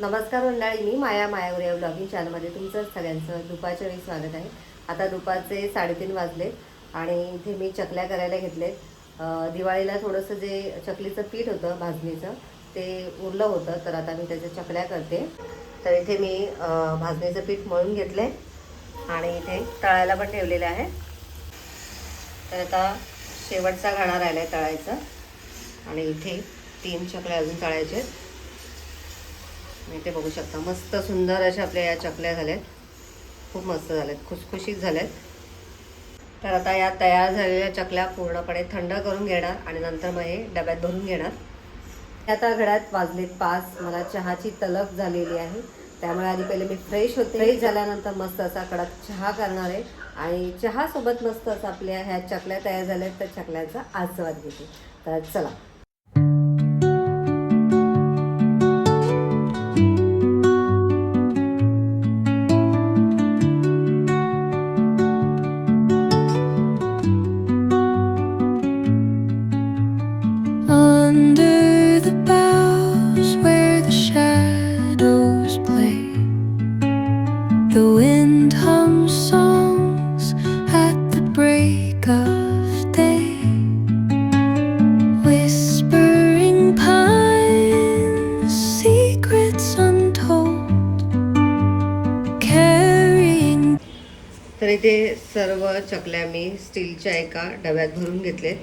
नमस्कार मंडळी, मी मायावरे ब्लॉगिंग चॅनलमध्ये तुमचं सगळ्यांचं दुपारच्या वेळी स्वागत आहे. आता दुपारचे 3:30 वाजले आणि इथे मी चकल्या करायला घेतले. दिवाळीला थोडंसं जे चकलीचं पीठ होतं भाजणीचं ते उरलं होतं, तर आता मी त्याच्या चकल्या करते. तर इथे मी भाजणीचं पीठ मळून घेतले आणि इथे तळायला पण ठेवलेलं आहे. तर आता शेवटचा घाणा राहिला आहे तळायचा आणि इथे 3 चकल्या अजून तळायचे आहेत. इथे बघू शकता मस्त सुंदर अशा आपल्या या चकल्या झाल्यात, खूप मस्त झाल्यात, खुसखुशीत झाल्यात. तर आता या तयार झालेल्या चकल्या पूर्णपणे थंड करून घेणार आणि नंतर मग हे डब्यात भरून घेणार. आता घड्यात वाजलेत 5. मला चहाची तलप झालेली आहे, त्यामुळे आधी पहिले मी फ्रेश होते. फ्रेश झाल्यानंतर मस्त असा कडक चहा करणार आहे आणि चहासोबत मस्त असं आपल्या ह्या चकल्या तयार झाल्यात तर चकल्याचा आस्वाद घेते. तर चला. Under the boughs where the shadows play, the wind hums songs at the break of day, whispering pines, secrets untold, carrying. तर इथे सर्व चकल्या मी स्टीलच्या एका डब्यात भरून घेतले.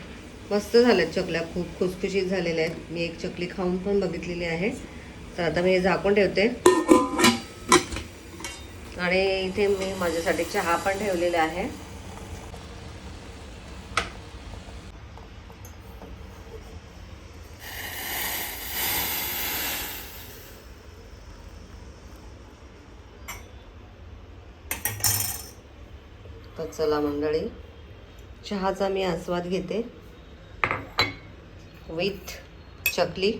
मस्त झाल्यात चकल्या, खूप खुसखुशीत झालेल्या आहेत. मी एक चकली खाऊन पण बघितलेली आहे. तर आता मी हे झाकून ठेवते आणि इथे मी माझ्यासाठी चहा पण ठेवलेला आहे. तर चला मंडळी, चहाचा मी आस्वाद घेते विथ चकली.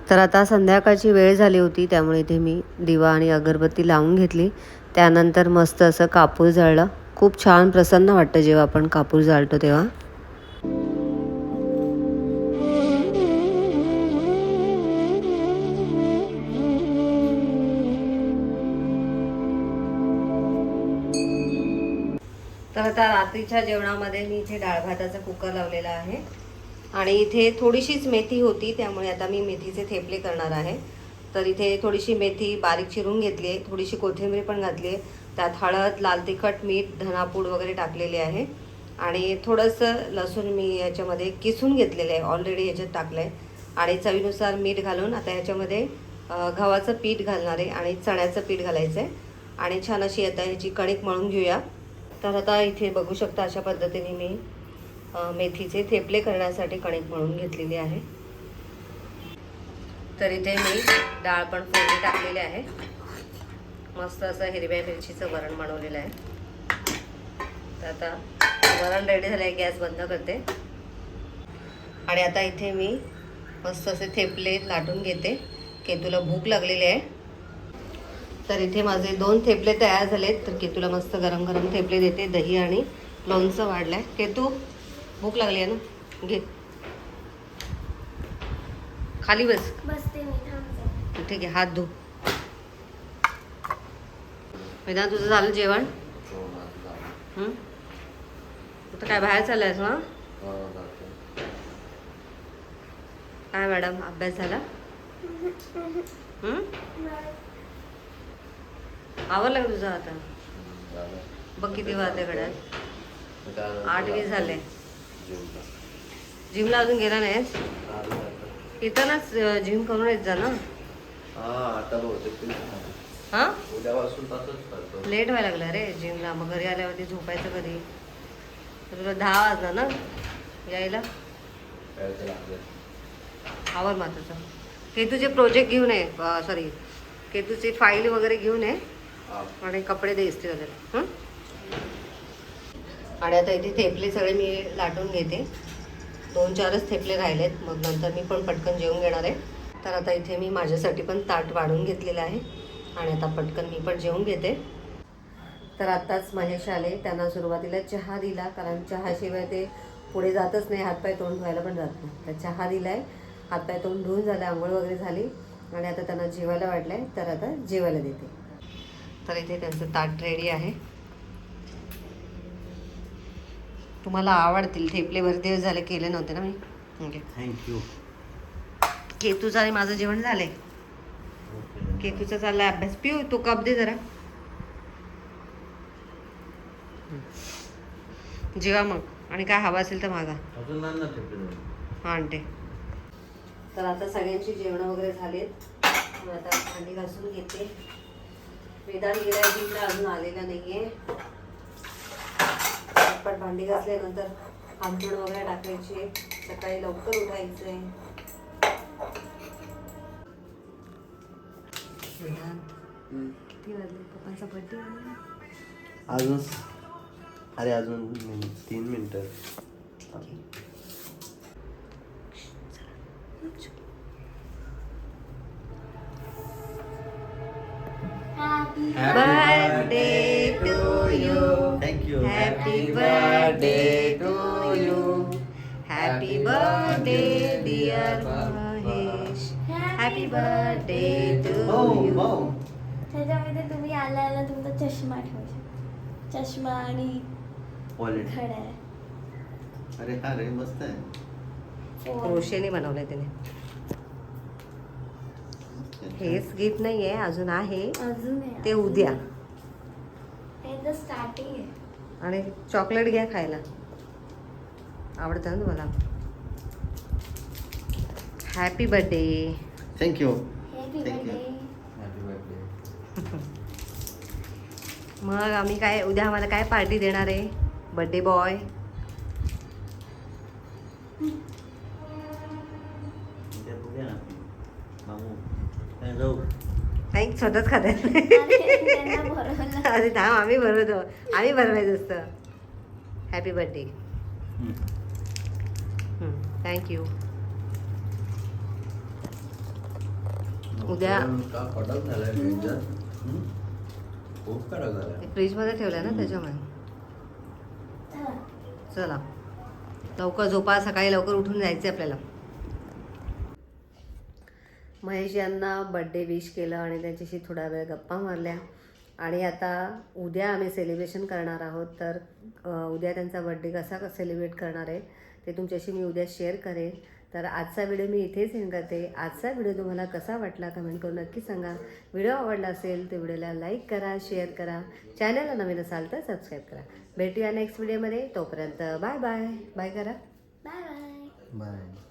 तर आता संध्याकाळची वेळ झाली होती, त्यामुळे इथे मी दिवा आणि अगरबत्ती लावून घेतली. त्यानंतर मस्त असं कापूर जाळलं. खूप छान प्रसन्न वाटतं जेव्हा आपण कापूर जाळतो तेव्हा. तर आता रात्रीच्या जेवणामध्ये मी इथे डाळ भाताचा कुकर लावलेला आहे आणि इथे थोडीशीच मेथी होती, त्यामुळे आता मी मेथीचे थेपले करणार आहे. तर इथे थोडीशी मेथी बारीक चिरून घेतली आहे, थोडीशी कोथिंबीर पण घातली आहे. त्यात हळद, लाल तिखट, मीठ, धनापूड वगैरे टाकलेले आहे आणि थोडंसं लसूण मी याच्यामध्ये किसून घेतलेलं आहे, ऑलरेडी याच्यात टाकलं आहे. आणि चवीनुसार मीठ घालून आता याच्यामध्ये गव्हाचं पीठ घालणार आहे आणि चण्याचं पीठ घालायचं आहे आणि छान अशी आता ह्याची कणिक मळून घेऊया. तर आता इथे बघू शकता अशा पद्धतीने मी मेथीचे थेपले करण्यासाठी कणिक मळून घेतलेली आहे. तर इथे मी डाळ पण फोडणी टाकलेली आहे. मस्त असं हिरव्या मिरचीचं वरण बनवलेलं आहे. तर आता वरण रेडी झालं आहे, गॅस बंद करते आणि आता इथे मी मस्त असे थेपले लाटून घेते. केतूला भूक लागलेली आहे. तर इथे माझे 2 थेपले तयार झालेत. तर केतूला मस्त गरम गरम थेपले देते. दही आणि लोणचं वाढलं आहे. केतू, भूक लागली आहे ना, घे खाली बस. ठीक आहे, हात धु. मैदान तुझं झालं जेवण? आता काय बाहेर चाललायस ना? काय मॅडम, अभ्यास झाला? आवरलं का तुझं आता? बघ किती वाजले घड्यात, 8:20 झाले. जिमला अजून गेला नाहीस? इथनच जिम करून येत जा ना. हां, लेट व्हायला लागला रे जिमला. मग घरी आल्यावरती झोपायचं कधी? तुला 10 वाजला ना यायला. आवर माताचा. केतूचे प्रोजेक्ट घेऊन ये, सॉरी केतूची फाईल वगैरे घेऊन ये आणि कपडे दे इस्त्री वगैरे. आणि आता इथे थेपले सगळे मी लाटून घेते. 2-4च थेपले राहिलेत, मग नंतर मी पण पटकन जेवून घेणार आहे. तर आता इथे मी माझ्यासाठी पण ताट वाढून घेतलेलं आहे आणि आता पटकन मी पण जेवून घेते. तर आत्ताच महेश आले. त्यांना सुरुवातीला चहा दिला, कारण चहाशिवाय ते पुढे जातच नाही, हातपाय तोंड धुवायला पण जात नाही. तर चहा दिला आहे, हातपाय तोंड धुवून झाले, आंघोळ वगैरे झाली आणि आता त्यांना जेवायला वाढलंय तर आता जेवायला देते. तर इथे त्यांचं ताट रेडी आहे. तुम्हाला आवडतील ठेपले, भरपूर दिवस झाले केले नव्हते ना मी. Okay, thank you. केतूचं आणि माझं जेवण झालंय. केतूचा चाललाय अभ्यास. पिऊ तू कप दे जरा. जेवा मग, आणि काय हवं असेल तर मागा. अजून नाही ना ठेपले. हा आणते. तर आता सगळ्यांची जेवणं वगैरे झालेत. मग आता भांडी घासून घेते. वेदांत गेलाय जिमला, अजून आलेला नाहीये. पण भांडी घासल्यानंतर आमचूड वगैरे टाकायची. सकाळी लवकर उठायचंय. वेदांत किती वाजले? पप्पांचा बर्थडे अजून अरे अजून 3 मिनिटं. birthday to you. Thank you. Happy birthday to you. Happy birthday dear Mahesh. Happy birthday to you. त्याच्यामध्ये तुम्ही आला तुमचा चष्मा ठेवू शकता. चष्मा आणि वॉलेट. घड्याळ. अरे हा रे मस्त आहे. क्रोशेने बनवलंय त्याने. हेच गिफ्ट नाहीये, अजून आहे अजून आहे. ते उद्या. हे तर स्टार्टिंग आहे. आणि चॉकलेट घ्या खायला, आवडतं ना तुम्हाला. Happy birthday. Thank you. Happy Thank you. Birthday. Happy birthday. मग आम्ही काय उद्या आम्हाला काय पार्टी देणार आहे बर्थडे बॉय? उद्या बघूया ना. मामू काय जाऊ. काही स्वतःच खात त्यांना भरवलं. अरे थांब, आम्ही भरवतो. आम्ही भरवायचं असतं. Happy birthday. थँक्यू. उद्या का कडक झालाय डेंजर. खूप कडक झालाय. फ्रीजमध्ये ठेवलं ना त्याच्यामुळे. चला. चला लवकर झोपा, सकाळी लवकर उठून जायचं आपल्याला. महेश यांना बड्डे विश केलं आणि त्यांच्याशी थोडा वेळ गप्पा मारल्या. आणि आता उद्या आम्ही सेलिब्रेशन करणार आहोत. तर उद्या त्यांचा बड्डे कसा सेलिब्रेट करणार आहे ते तुमच्याशी मी उद्या शेअर करेन. तर आजचा व्हिडिओ मी इथेच एंड करते. आजचा व्हिडिओ तुम्हाला कसा वाटला कमेंट करून नक्की सांगा. व्हिडिओ आवडला असेल तर व्हिडिओला लाईक करा, शेअर करा. चॅनलला नवीन असाल तर सबस्क्राईब करा. भेटूया नेक्स्ट व्हिडिओमध्ये. तोपर्यंत बाय बाय. बाय करा. Bye bye. बाय.